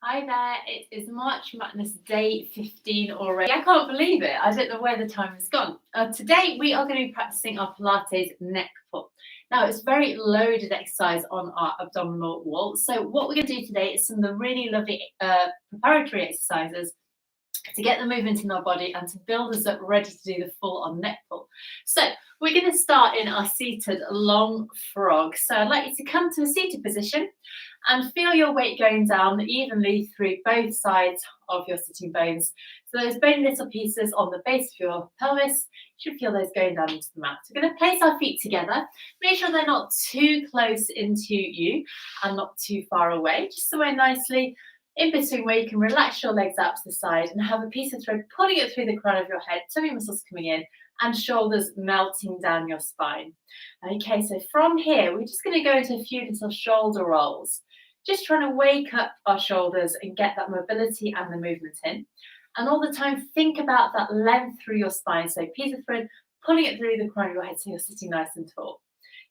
Hi there, it is March Madness day 15 already. I can't believe it. I don't know where the time has gone. Today we are going to be practicing our Pilates neck pull. Now it's very loaded exercise on our abdominal wall. So what we're going to do today is some of the really lovely preparatory exercises to get the movement in our body and to build us up ready to do the full on neck pull. So we're going to start in our seated long frog. So I'd like you to come to a seated position and feel your weight going down evenly through both sides of your sitting bones. So those bony little pieces on the base of your pelvis, you should feel those going down into the mat. We're going to place our feet together. Make sure they're not too close into you and not too far away, just somewhere nicely in between where you can relax your legs out to the side and have a piece of thread pulling it through the crown of your head, tummy muscles coming in and shoulders melting down your spine. Okay, so from here, we're just going to go into a few little shoulder rolls, just trying to wake up our shoulders and get that mobility and the movement in. And all the time, think about that length through your spine. So piece of thread pulling it through the crown of your head so you're sitting nice and tall.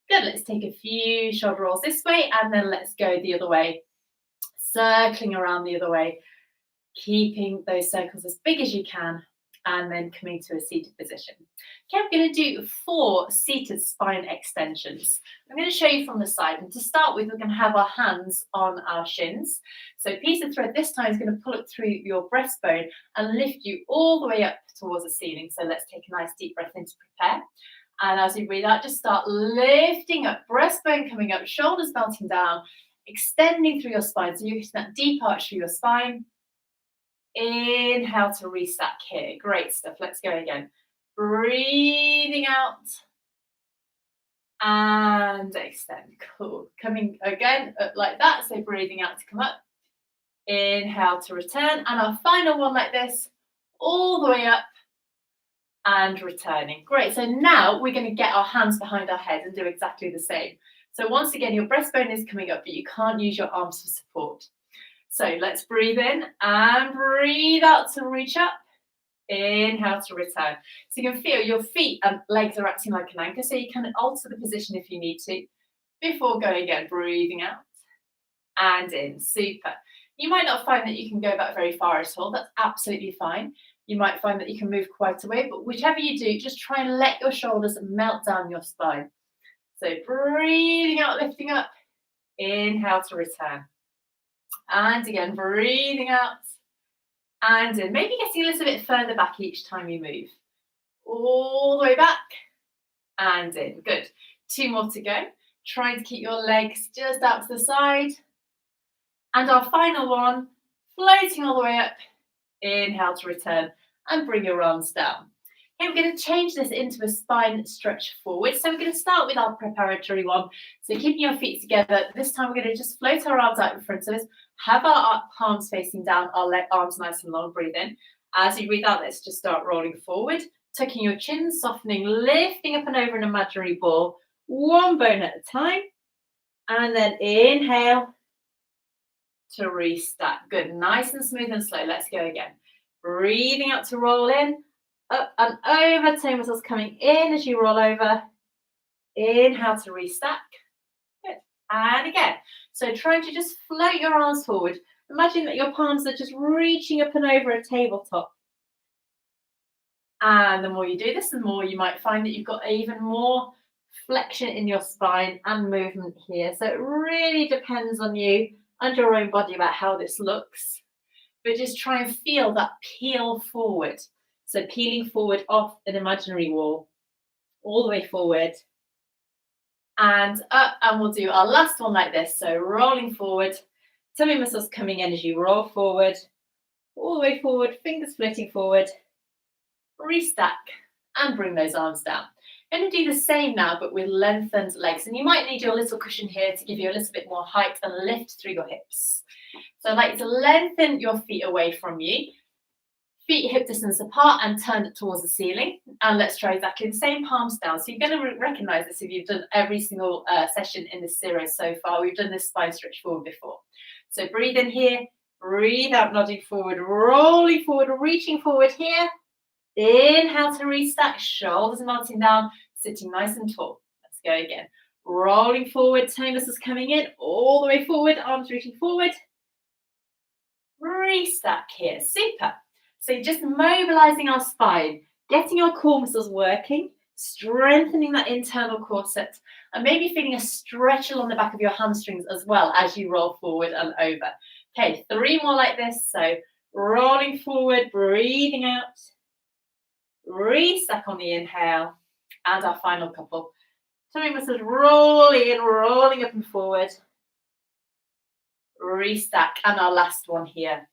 Good, let's take a few shoulder rolls this way and then let's go the other way. Circling around the other way, keeping those circles as big as you can, and then coming to a seated position. Okay, I'm going to do 4 seated spine extensions. I'm going to show you from the side, and to start with, we're going to have our hands on our shins. So piece of thread this time is going to pull it through your breastbone and lift you all the way up towards the ceiling. So let's take a nice deep breath in to prepare. And as you breathe out, just start lifting up, breastbone coming up, shoulders melting down, extending through your spine. So you're getting that deep arch through your spine. Inhale to restack here. Great stuff. Let's go again. Breathing out. And extend. Cool. Coming again up like that. So breathing out to come up. Inhale to return. And our final one like this. All the way up. And returning. Great. So now we're going to get our hands behind our head and do exactly the same. So once again, your breastbone is coming up, but you can't use your arms for support. So let's breathe in and breathe out to reach up. Inhale to return. So you can feel your feet and legs are acting like an anchor, so you can alter the position if you need to. Before going again, breathing out and in. Super. You might not find that you can go back very far at all. That's absolutely fine. You might find that you can move quite a way, but whichever you do, just try and let your shoulders melt down your spine. So breathing out, lifting up, inhale to return. And again, breathing out and in. Maybe getting a little bit further back each time you move. All the way back and in. Good. 2 more to go. Trying to keep your legs just out to the side. And our final one, floating all the way up. Inhale to return and bring your arms down. Okay, we're going to change this into a spine stretch forward. So we're going to start with our preparatory one. So keeping your feet together. This time we're going to just float our arms out in front of us. Have our palms facing down, our arms nice and long. Breathe in. As you breathe out, let's just start rolling forward. Tucking your chin, softening, lifting up and over an imaginary ball. One bone at a time. And then inhale to restack. Good. Nice and smooth and slow. Let's go again. Breathing out to roll in. Up and over, toe muscles coming in as you roll over. Inhale to restack. Good. And again. So trying to just float your arms forward. Imagine that your palms are just reaching up and over a tabletop. And the more you do this, the more you might find that you've got even more flexion in your spine and movement here. So it really depends on you and your own body about how this looks. But just try and feel that peel forward. So peeling forward off an imaginary wall, all the way forward and up. And we'll do our last one like this. So rolling forward, tummy muscles coming in as you roll forward, all the way forward, fingers floating forward, restack and bring those arms down. I'm going to do the same now, but with lengthened legs. And you might need your little cushion here to give you a little bit more height and lift through your hips. So I'd like you to lengthen your feet away from you. Feet hip distance apart and turn it towards the ceiling. And let's try exactly the same, palms down. So you're going to recognize this if you've done every single session in this series so far. We've done this spine stretch forward before. So breathe in here, breathe out, nodding forward, rolling forward, reaching forward here. Inhale to restack, shoulders melting down, sitting nice and tall. Let's go again. Rolling forward, toe muscles coming in, all the way forward, arms reaching forward. restack here. Super. So just mobilizing our spine, getting our core muscles working, strengthening that internal corset, and maybe feeling a stretch along the back of your hamstrings as well as you roll forward and over. Okay, 3 more like this. So rolling forward, breathing out, restack on the inhale, and our final couple. Tummy muscles rolling in, rolling up and forward. Restack, and our last one here.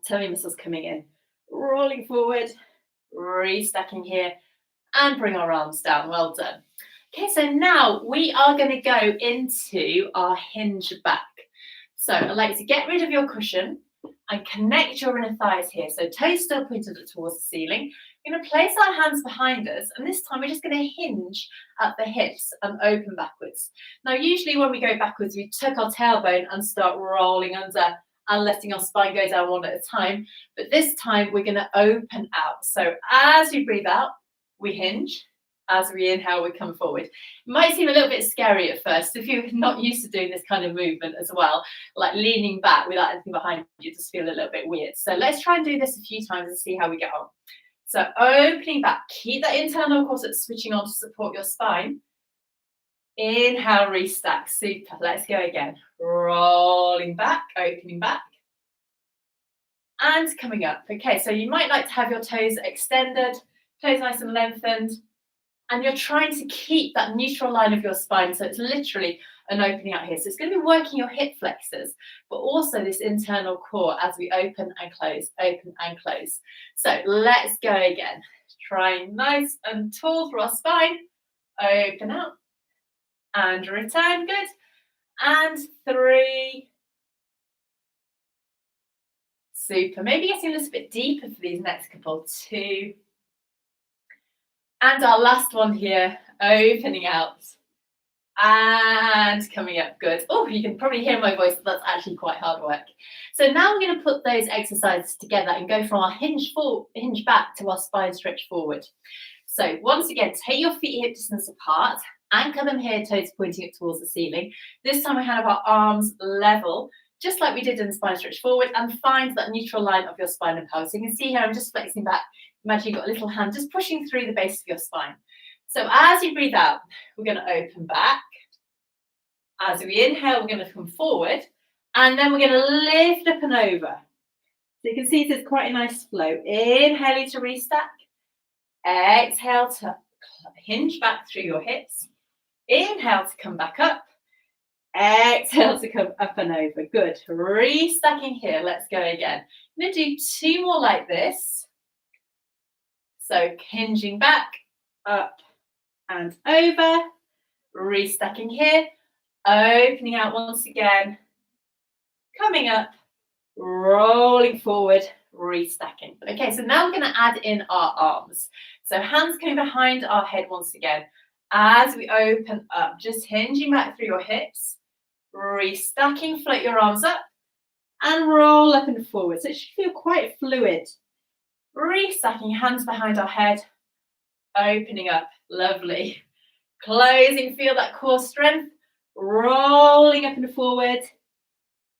Tummy muscles coming in, rolling forward, restacking here, and bring our arms down. Well done. Okay, so now we are going to go into our hinge back. So I'd like to get rid of your cushion and connect your inner thighs here. So toes still pointed towards the ceiling. We're going to place our hands behind us, and this time we're just going to hinge at the hips and open backwards. Now, usually when we go backwards, we tuck our tailbone and start rolling under and letting our spine go down one at a time. But this time we're going to open out. So as we breathe out, we hinge. As we inhale, we come forward. It might seem a little bit scary at first if you're not used to doing this kind of movement as well, like leaning back without anything behind you, just feel a little bit weird. So let's try and do this a few times and see how we get on. So opening back, keep that internal corset switching on to support your spine. Inhale, restack, super. Let's go again. Rolling back, opening back. And coming up. Okay, so you might like to have your toes extended, toes nice and lengthened. And you're trying to keep that neutral line of your spine. So it's literally an opening out here. So it's going to be working your hip flexors, but also this internal core as we open and close, open and close. So let's go again. Trying nice and tall through our spine. Open out. And return. Good. And 3. Super. Maybe getting a little bit deeper for these next couple. 2. And our last one here, opening out and coming up. Good. Oh, you can probably hear my voice. That's actually quite hard work. So now we're going to put those exercises together and go from our hinge back to our spine stretch forward. So once again, take your feet hip distance apart, anchor them here, toes pointing up towards the ceiling. This time we have our arms level, just like we did in the spine stretch forward, and find that neutral line of your spine and pelvis. So you can see here, I'm just flexing back. Imagine you've got a little hand just pushing through the base of your spine. So as you breathe out, we're going to open back. As we inhale, we're going to come forward. And then we're going to lift up and over. So you can see there's quite a nice flow. Inhaling to restack. Exhale to hinge back through your hips. Inhale to come back up. Exhale to come up and over. Good. Restacking here. Let's go again. I'm going to do 2 more like this. So hinging back, up and over, restacking here, opening out once again, coming up, rolling forward, restacking. Okay, so now we're going to add in our arms. So hands coming behind our head once again. As we open up, just hinging back through your hips, restacking, float your arms up and roll up and forward. So it should feel quite fluid. Restacking, hands behind our head, opening up, lovely. Closing, feel that core strength, rolling up and forward,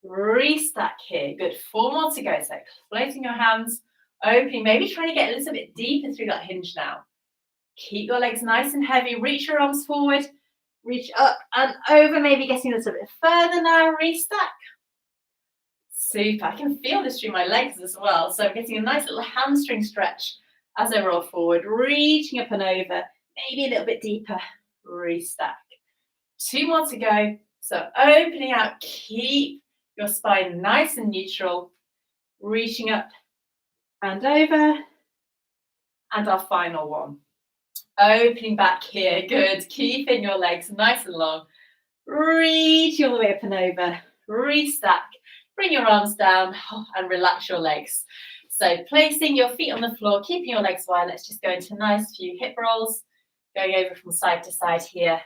restack here. Good, 4 more to go. So floating your hands, opening, maybe trying to get a little bit deeper through that hinge now. Keep your legs nice and heavy, reach your arms forward, reach up and over, maybe getting a little bit further now, restack. Super, I can feel this through my legs as well. So I'm getting a nice little hamstring stretch as I roll forward, reaching up and over, maybe a little bit deeper, restack. 2 more to go. So opening out, keep your spine nice and neutral, reaching up and over. And our final one. Opening back here, good. Keeping your legs nice and long. Reach all the way up and over, restack. Bring your arms down and relax your legs. So placing your feet on the floor, keeping your legs wide. Let's just go into a nice few hip rolls, going over from side to side here.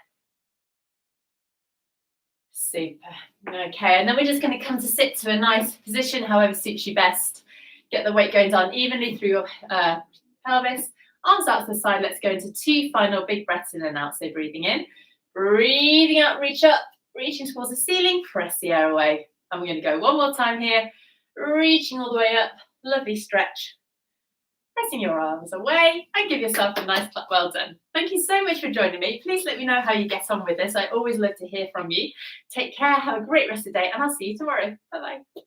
Super. Okay, and then we're just going to come to sit to a nice position, however suits you best. Get the weight going down evenly through your pelvis. Arms out to the side. Let's go into 2 final big breaths in and out. So breathing in, breathing out, reach up, reaching towards the ceiling, press the air away. And we're going to go 1 more time here. reaching all the way up, lovely stretch. Pressing your arms away and give yourself a nice clap. Well done. Thank you so much for joining me. Please let me know how you get on with this. I always love to hear from you. Take care, have a great rest of the day, and I'll see you tomorrow. Bye-bye.